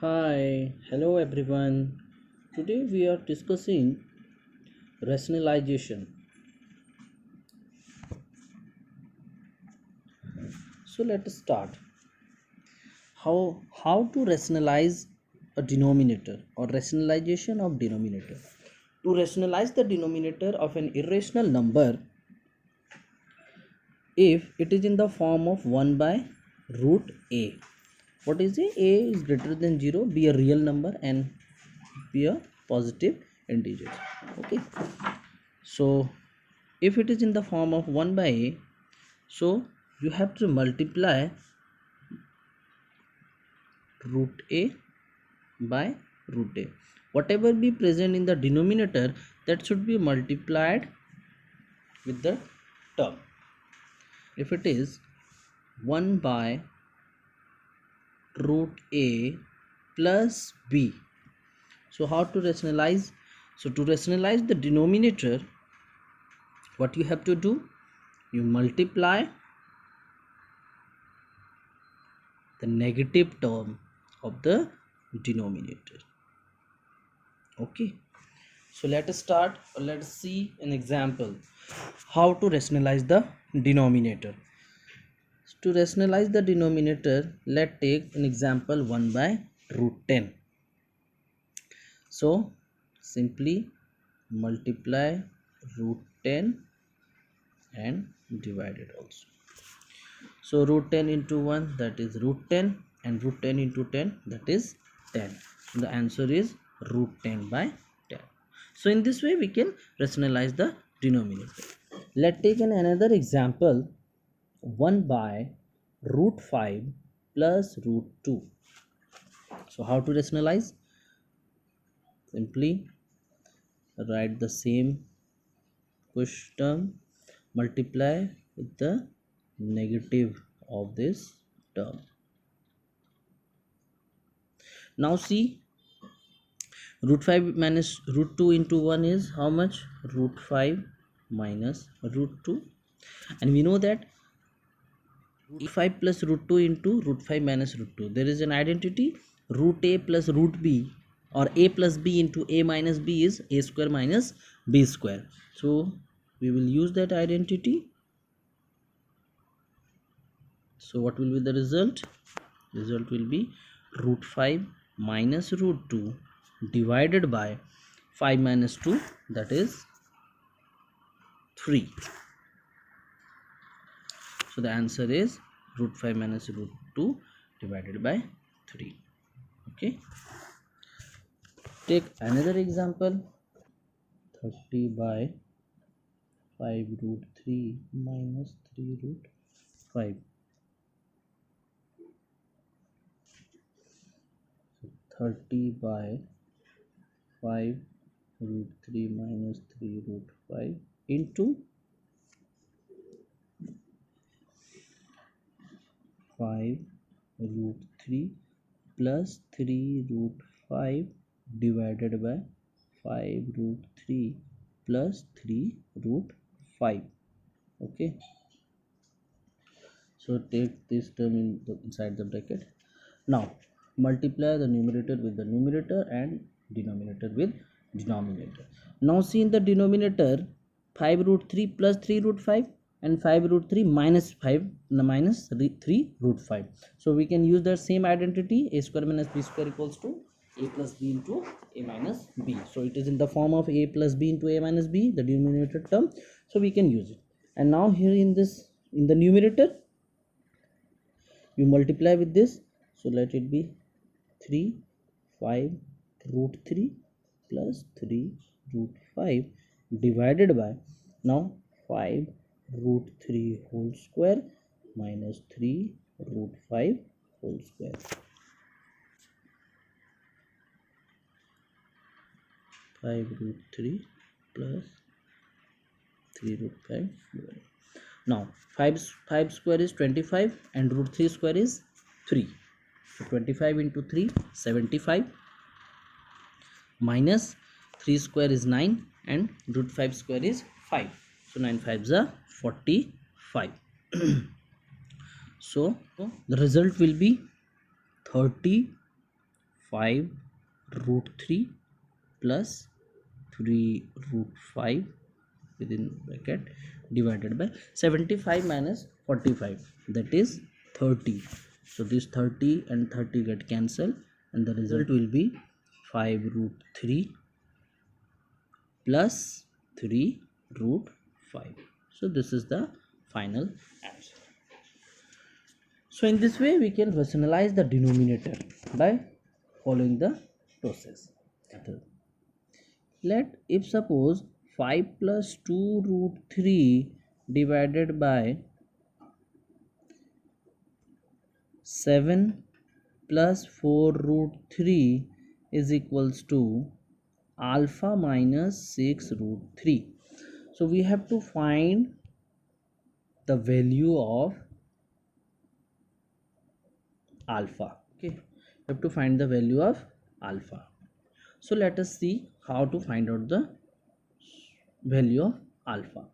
Hi, hello everyone. Today we are discussing rationalization. So let us start. How to rationalize a denominator or rationalization of denominator. To rationalize the denominator of an irrational number if it is in the form of 1 by root a. What is a? A is greater than 0, be a real number and be a positive integer. Okay. So if it is in the form of 1 by a, so you have to multiply root a by root a. Whatever be present in the denominator, that should be multiplied with the term. If it is 1 by root a plus b, so how to rationalize? So to rationalize the denominator, what you have to do, you multiply the negative term of the denominator. Okay, so let us start, or let us see an example how to rationalize the denominator. To rationalize the denominator, let's take an example 1 by root 10. So simply multiply root 10 and divide it also. So root 10 into 1, that is root 10, and root 10 into 10, that is 10. So the answer is root 10 by 10. So in this way we can rationalize the denominator. Let's take another example 1 by root 5 plus root 2. So how to rationalize? Simply write the same push term, multiply with the negative of this term. Now see, root 5 minus root 2 into 1 is how much? Root 5 minus root 2. And we know that root 5 plus root 2 into root 5 minus root 2. There is an identity, root a plus root b, or a plus b into a minus b is a square minus b square. So we will use that identity. So what will be the result? Result will be root 5 minus root 2 divided by 5 minus 2, that is 3. So the answer is root 5 minus root 2 divided by 3. Okay. Take another example 30 by 5 root 3 minus 3 root 5. 30 by 5 root 3 minus 3 root 5 into 5 root 3 plus 3 root 5 divided by 5 root 3 plus 3 root 5. Okay, so take this term inside the bracket. Now multiply the numerator with the numerator and denominator with denominator. Now see, in the denominator 5 root 3 plus 3 root 5 and 5 root 3 minus 5 minus 3 root 5. So we can use the same identity, a square minus b square equals to a plus b into a minus b. So it is in the form of a plus b into a minus b, the denominator term, so we can use it. And now here in the numerator you multiply with this, so let it be 3 5 root 3 plus 3 root 5 divided by, now 5 root 3 whole square minus 3 root 5 whole square. 5 root 3 plus 3 root 5 square. Now 5 square is 25 and root 3 square is 3. So 25 into 3, 75, minus 3 square is 9 and root 5 square is 5. So 9 5s are 45. So the result will be 30 5 root 3 plus 3 root 5 within bracket divided by 75 minus 45, that is 30. So this 30 and 30 get cancelled and the result will be 5 root 3 plus 3 root 5. So this is the final answer. So in this way we can rationalize the denominator by following the process. Let if suppose 5 plus 2 root 3 divided by 7 plus 4 root 3 is equals to alpha minus 6 root 3. So we have to find the value of alpha. Okay, we have to find the value of alpha. So let us see how to find out the value of alpha.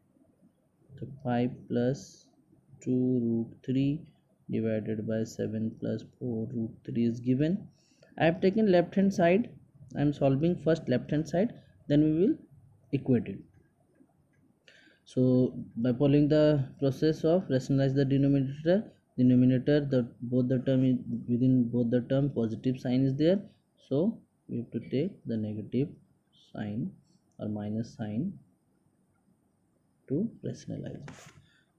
So 5 plus 2 root 3 divided by 7 plus 4 root 3 is given. I have taken left hand side. I am solving first left hand side, then we will equate it. So by following the process of rationalize the denominator, both the term is within both the term positive sign is there, so we have to take the negative sign or minus sign to rationalize it.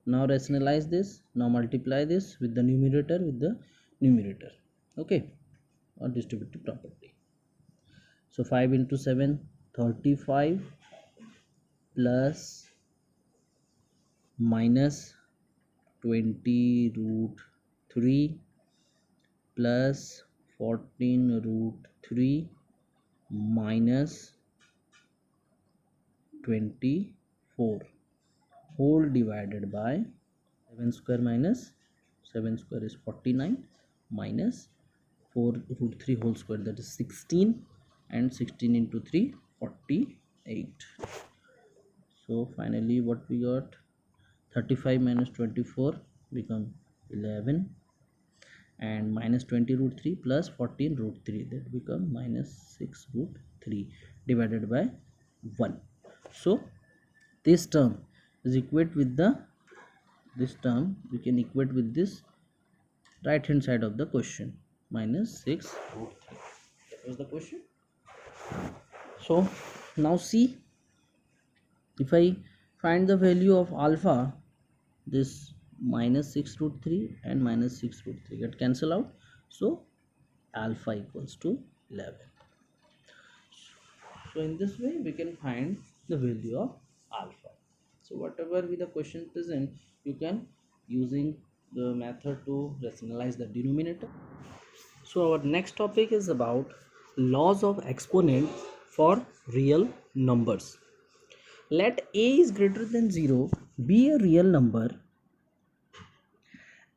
Now rationalize this. Now multiply this with the numerator okay, or distributive property. So 5 into 7 35 plus minus 20 root 3 plus 14 root 3 minus 24 whole divided by 7 square minus 7 square is 49 minus 4 root 3 whole square, that is 16, and 16 into 3 48. So finally what we got, 35 minus 24 become 11 and minus 20 root 3 plus 14 root 3, that become minus 6 root 3 divided by 1. So this term is equate with this term, we can equate with this right hand side of the question, minus 6 root 3. That was the question. So now see, if I find the value of alpha, this minus 6 root 3 and minus 6 root 3 get cancel out, so alpha equals to 11. So in this way we can find the value of alpha. So whatever be the question present, you can using the method to rationalize the denominator. So our next topic is about laws of exponent for real numbers. Let a is greater than 0 be a real number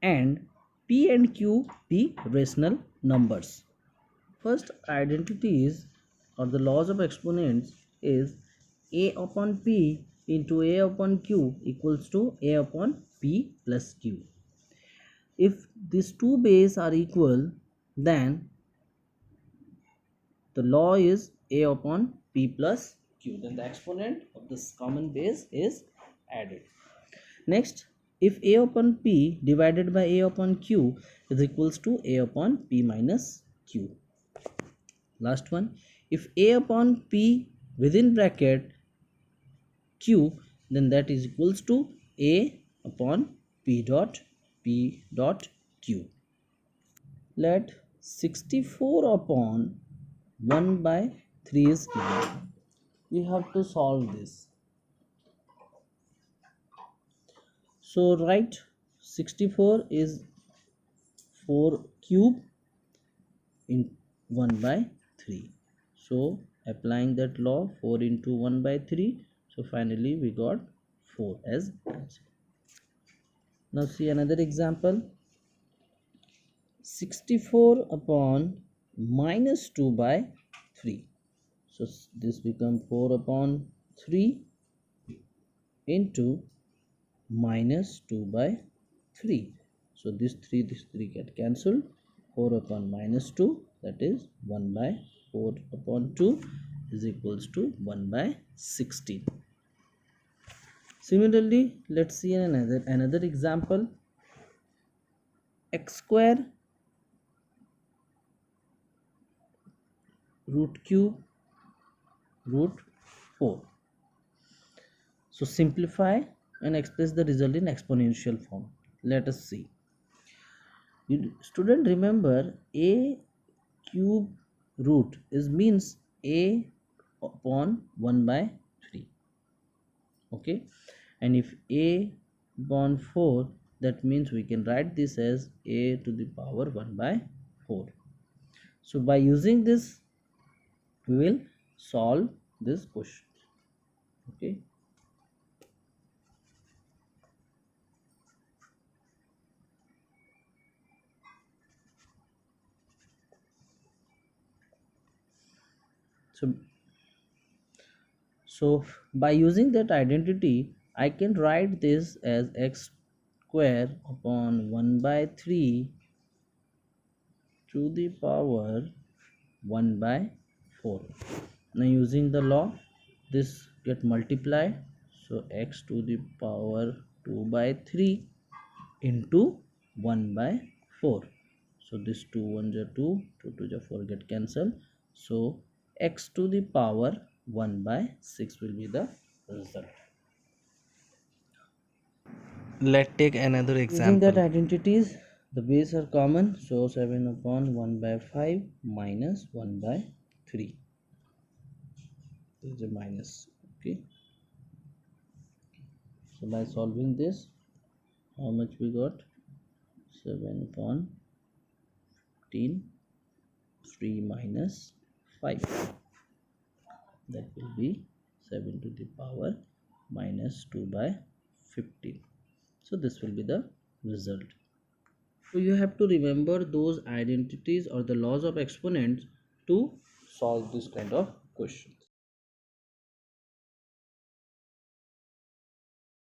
and p and q be rational numbers. First identities or the laws of exponents is a upon p into a upon q equals to a upon p plus q. If these two bases are equal, then the law is a upon p plus q, then the exponent of this common base is added. Next, if a upon p divided by a upon q is equals to a upon p minus q. Last one, if a upon p within bracket q, then that is equals to a upon p dot q. Let 64 upon 1 by 3 is given. We have to solve this. So write 64 is 4 cube in 1 by 3. So applying that law, 4 into 1 by 3. So finally we got 4 as answer. Now see another example. 64 upon minus 2 by 3. So this becomes 4 upon 3 into minus 2 by 3. So this 3 get cancelled. 4 upon minus 2 that is 1 by 4 upon 2 is equals to 1 by 16. Similarly, let's see another example. X square root cube root 4. So simplify and express the result in exponential form. Let us see. Student, remember a cube root is means a upon 1 by 3. Okay, and if a upon 4, that means we can write this as a to the power 1 by 4. So by using this we will solve this question. Okay, so by using that identity I can write this as x square upon 1 by 3 to the power 1 by 4. Now using the law, this get multiplied, so x to the power 2 by 3 into 1 by 4. So this 2 1 are 2, 2 2 are 4 get cancelled. So x to the power 1 by 6 will be the result. Let's take another Using that example. identities, the base are common, so 7 upon 1 by 5 minus 1 by 3. This is a minus. Okay. So by solving this, how much we got? 7 upon 15, 3 minus 5. That will be 7 to the power minus 2 by 15. So this will be the result. So you have to remember those identities or the laws of exponents to solve this kind of questions.